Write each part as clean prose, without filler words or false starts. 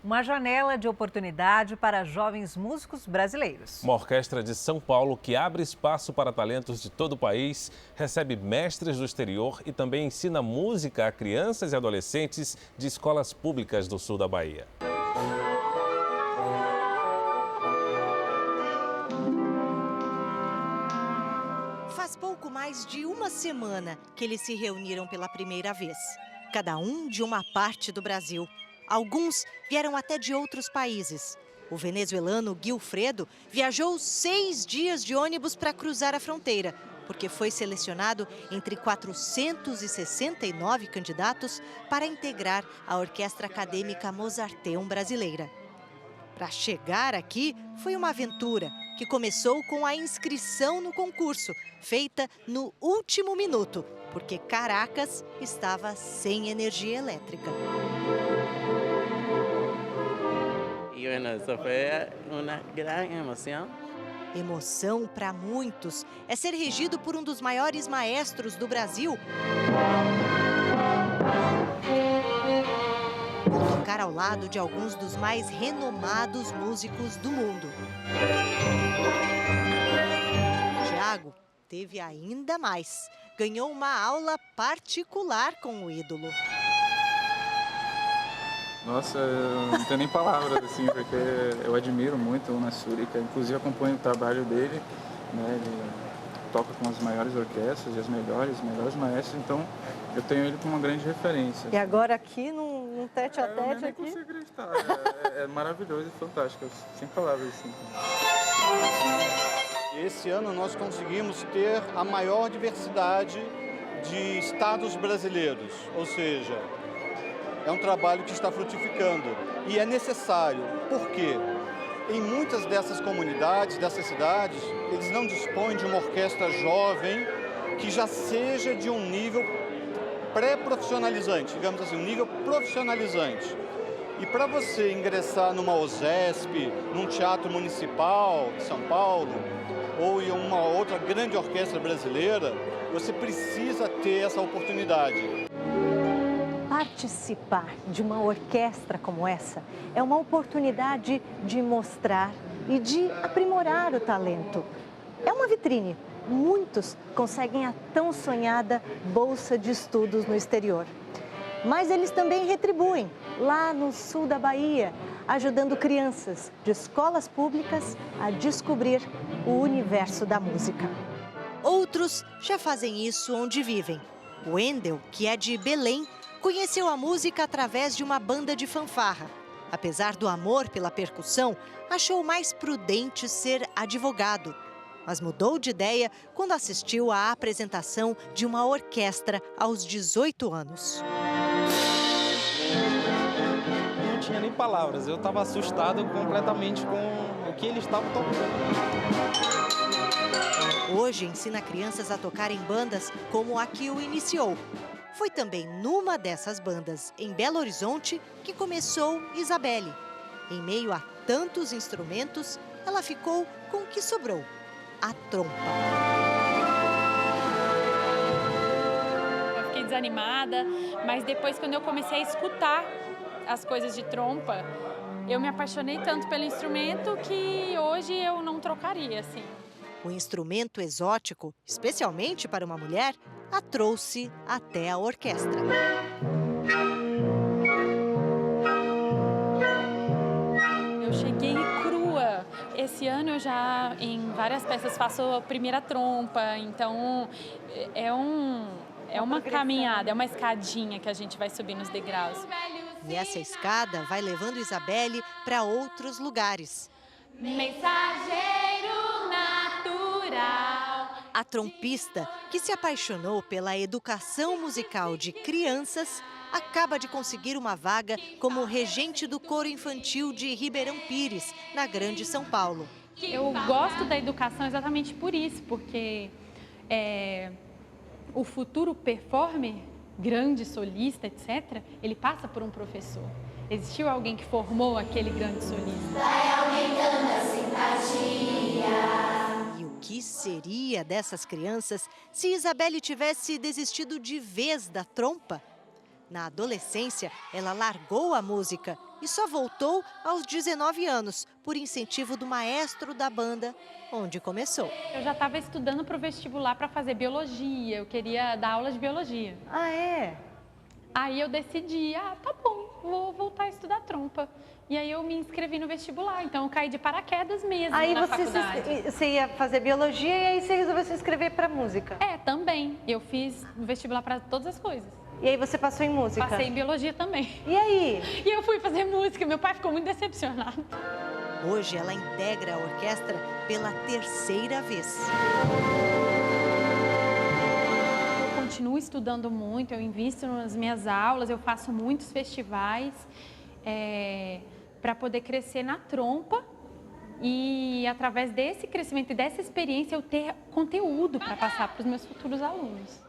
uma janela de oportunidade para jovens músicos brasileiros. Uma orquestra de São Paulo que abre espaço para talentos de todo o país, recebe mestres do exterior e também ensina música a crianças e adolescentes de escolas públicas do sul da Bahia. Faz pouco mais de uma semana que eles se reuniram pela primeira vez. Cada um de uma parte do Brasil. Alguns vieram até de outros países. O venezuelano Gilfredo viajou 6 dias de ônibus para cruzar a fronteira, porque foi selecionado entre 469 candidatos para integrar a Orquestra Acadêmica Mozarteum brasileira. Para chegar aqui foi uma aventura que começou com a inscrição no concurso, feita no último minuto, porque Caracas estava sem energia elétrica. E bueno, isso foi uma grande emoção. Emoção para muitos é ser regido por um dos maiores maestros do Brasil. Ou tocar ao lado de alguns dos mais renomados músicos do mundo. Tiago teve ainda mais. Ganhou uma aula particular com o ídolo. Nossa, eu não tenho nem palavras, assim, porque eu admiro muito o Una Súrica, inclusive acompanho o trabalho dele, né, ele toca com as maiores orquestras e os melhores maestros, então eu tenho ele como uma grande referência. E agora aqui, num tete-a-tete eu aqui? nem consigo acreditar, é maravilhoso e fantástico, sem palavras, assim. Esse ano nós conseguimos ter a maior diversidade de estados brasileiros, ou seja, é um trabalho que está frutificando e é necessário. Por quê? Em muitas dessas comunidades, dessas cidades, eles não dispõem de uma orquestra jovem que já seja de um nível pré-profissionalizante, digamos assim, um nível profissionalizante. E para você ingressar numa OSESP, num teatro municipal de São Paulo, ou em uma outra grande orquestra brasileira, você precisa ter essa oportunidade. Participar de uma orquestra como essa é uma oportunidade de mostrar e de aprimorar o talento. É uma vitrine. Muitos conseguem a tão sonhada bolsa de estudos no exterior. Mas eles também retribuem, lá no sul da Bahia, ajudando crianças de escolas públicas a descobrir o universo da música. Outros já fazem isso onde vivem. O Wendel, que é de Belém, conheceu a música através de uma banda de fanfarra. Apesar do amor pela percussão, achou mais prudente ser advogado. Mas mudou de ideia quando assistiu à apresentação de uma orquestra aos 18 anos. Não tinha nem palavras, eu estava assustado completamente com o que eles estavam tocando. Hoje ensina crianças a tocar em bandas como a que o iniciou. Foi também numa dessas bandas, em Belo Horizonte, que começou Isabelle. Em meio a tantos instrumentos, ela ficou com o que sobrou, a trompa. Eu fiquei desanimada, mas depois, quando eu comecei a escutar as coisas de trompa, eu me apaixonei tanto pelo instrumento que hoje eu não trocaria, assim. O instrumento exótico, especialmente para uma mulher, a trouxe até a orquestra. Eu cheguei crua. Esse ano eu já, em várias peças, faço a primeira trompa, então é uma caminhada, é uma escadinha que a gente vai subir nos degraus. E essa escada vai levando Isabelle para outros lugares. Mensageiro natural. A trompista, que se apaixonou pela educação musical de crianças, acaba de conseguir uma vaga como regente do coro infantil de Ribeirão Pires, na Grande São Paulo. Eu gosto da educação exatamente por isso, porque o futuro performer, grande solista, etc., ele passa por um professor. Existiu alguém que formou aquele grande solista. Vai aumentando a simpatia. E o que seria dessas crianças se Isabelle tivesse desistido de vez da trompa? Na adolescência, ela largou a música e só voltou aos 19 anos, por incentivo do maestro da banda, onde começou. Eu já estava estudando para o vestibular para fazer biologia, eu queria dar aula de biologia. Ah, é? Aí eu decidi, tá bom, vou voltar a estudar trompa. E aí eu me inscrevi no vestibular, então eu caí de paraquedas mesmo na faculdade. Você ia fazer biologia e aí você resolveu se inscrever para música? Também. Eu fiz vestibular para todas as coisas. E aí você passou em música? Passei em biologia também. E aí? E eu fui fazer música, meu pai ficou muito decepcionado. Hoje ela integra a orquestra pela 3ª vez. Eu continuo estudando muito, eu invisto nas minhas aulas, eu faço muitos festivais para poder crescer na trompa e através desse crescimento e dessa experiência eu ter conteúdo para passar para os meus futuros alunos.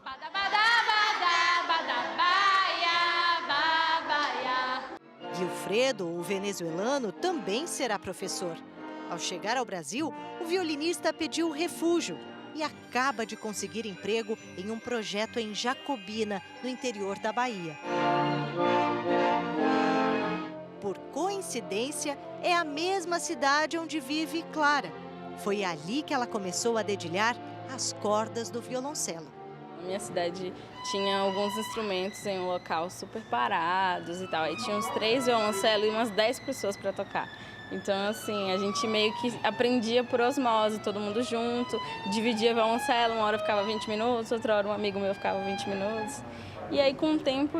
Gilfredo, o venezuelano, também será professor. Ao chegar ao Brasil, o violinista pediu refúgio e acaba de conseguir emprego em um projeto em Jacobina, no interior da Bahia. Por coincidência, é a mesma cidade onde vive Clara. Foi ali que ela começou a dedilhar as cordas do violoncelo. Minha cidade tinha alguns instrumentos em um local super parados e tal. Aí tinha uns 3 violoncelos e umas 10 pessoas para tocar. Então, assim, a gente meio que aprendia por osmose, todo mundo junto, dividia violoncelo, uma hora ficava 20 minutos, outra hora um amigo meu ficava 20 minutos. E aí, com o tempo,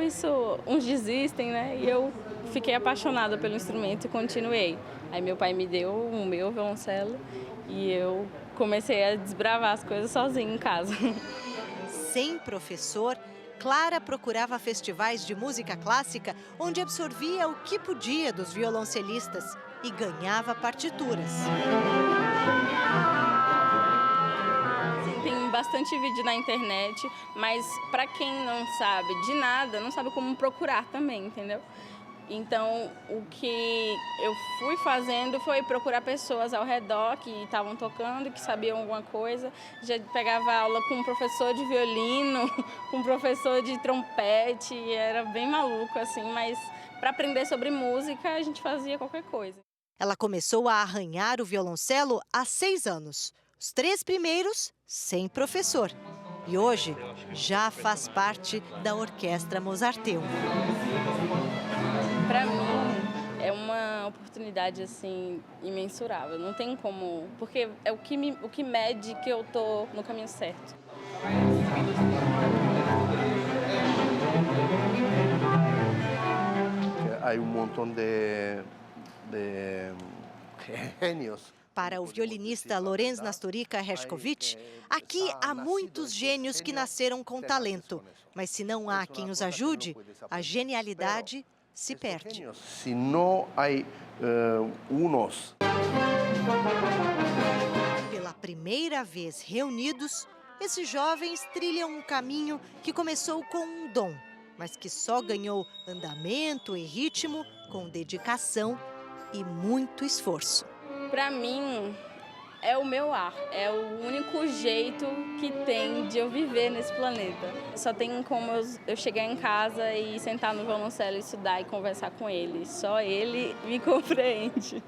uns desistem, né? E eu fiquei apaixonada pelo instrumento e continuei. Aí meu pai me deu o meu violoncelo e eu comecei a desbravar as coisas sozinha em casa. Sem professor, Clara procurava festivais de música clássica onde absorvia o que podia dos violoncelistas e ganhava partituras. Tem bastante vídeo na internet, mas para quem não sabe de nada, não sabe como procurar também, entendeu? Então, o que eu fui fazendo foi procurar pessoas ao redor que estavam tocando, que sabiam alguma coisa. Já pegava aula com um professor de violino, com um professor de trompete, era bem maluco, assim, mas para aprender sobre música, a gente fazia qualquer coisa. Ela começou a arranhar o violoncelo há 6 anos. Os 3 primeiros, sem professor. E hoje, já faz parte da Orquestra Mozarteum. Para mim, é uma oportunidade, assim, imensurável. Não tem como... Porque é o que mede que eu tô no caminho certo. Há montão de gênios. Para o violinista Lorenz Nastorica Hershkovich, aqui há muitos gênios que nasceram com talento. Mas se não há quem os ajude, a genialidade se perde. Se não há unos. Pela primeira vez reunidos, esses jovens trilham um caminho que começou com um dom, mas que só ganhou andamento e ritmo com dedicação e muito esforço. Para mim, é o meu ar, é o único jeito que tem de eu viver nesse planeta. Só tem como eu chegar em casa e sentar no violoncelo, estudar e conversar com ele. Só ele me compreende.